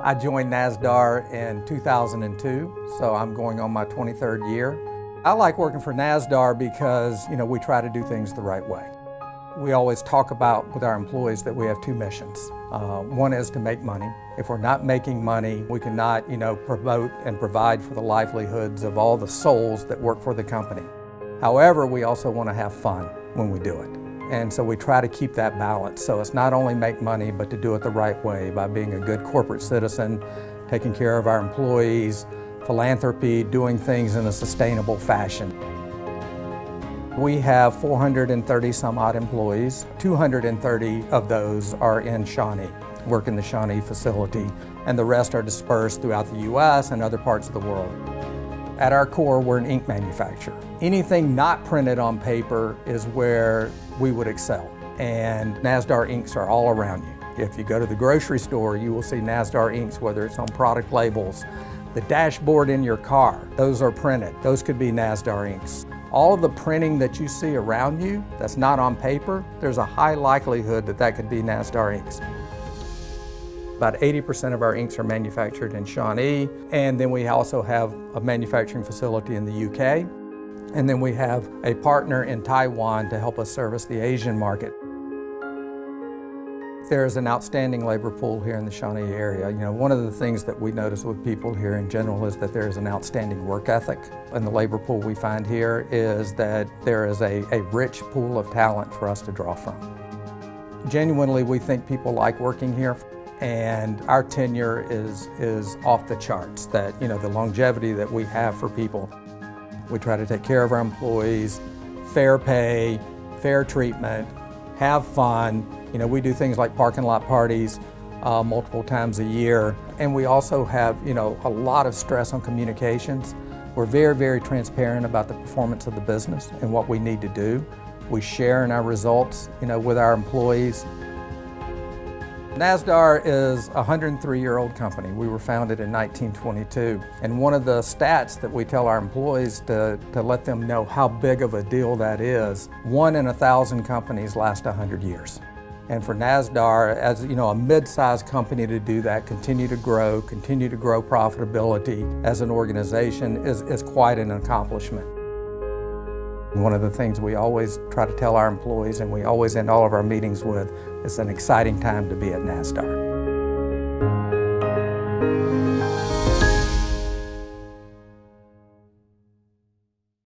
I joined Nazdar in 2002, so I'm going on my 23rd year. I like working for Nazdar because, we try to do things the right way. We always talk about with our employees that we have two missions. One is to make money. If we're not making money, we cannot, promote and provide for the livelihoods of all the souls that work for the company. However, we also want to have fun when we do it. And so we try to keep that balance. So it's not only make money, but to do it the right way by being a good corporate citizen, taking care of our employees, philanthropy, doing things in a sustainable fashion. We have 430 some odd employees. 230 of those are in Shawnee, work in the Shawnee facility, and the rest are dispersed throughout the U.S. and other parts of the world. At our core, we're an ink manufacturer. Anything not printed on paper is where we would excel. And Nazdar inks are all around you. If you go to the grocery store, you will see Nazdar inks, whether it's on product labels. The dashboard in your car, those are printed. Those could be Nazdar inks. All of the printing that you see around you that's not on paper, there's a high likelihood that that could be Nazdar inks. About 80% of our inks are manufactured in Shawnee, and then we also have a manufacturing facility in the UK, and then we have a partner in Taiwan to help us service the Asian market. There's an outstanding labor pool here in the Shawnee area. One of the things that we notice with people here in general is that there is an outstanding work ethic. And the labor pool we find here is that there is a rich pool of talent for us to draw from. Genuinely, we think people like working here. And our tenure is off the charts, that, the longevity that we have for people. We try to take care of our employees, fair pay, fair treatment, have fun. We do things like parking lot parties multiple times a year. And we also have, a lot of stress on communications. We're very, very transparent about the performance of the business and what we need to do. We share in our results, with our employees. Nazdar is a 103-year-old company. We were founded in 1922. And one of the stats that we tell our employees to let them know how big of a deal that is, 1 in 1,000 companies last 100 years. And for Nazdar, as a mid-sized company, to do that, continue to grow profitability as an organization is quite an accomplishment. One of the things we always try to tell our employees, and we always end all of our meetings with, it's an exciting time to be at Nazdar.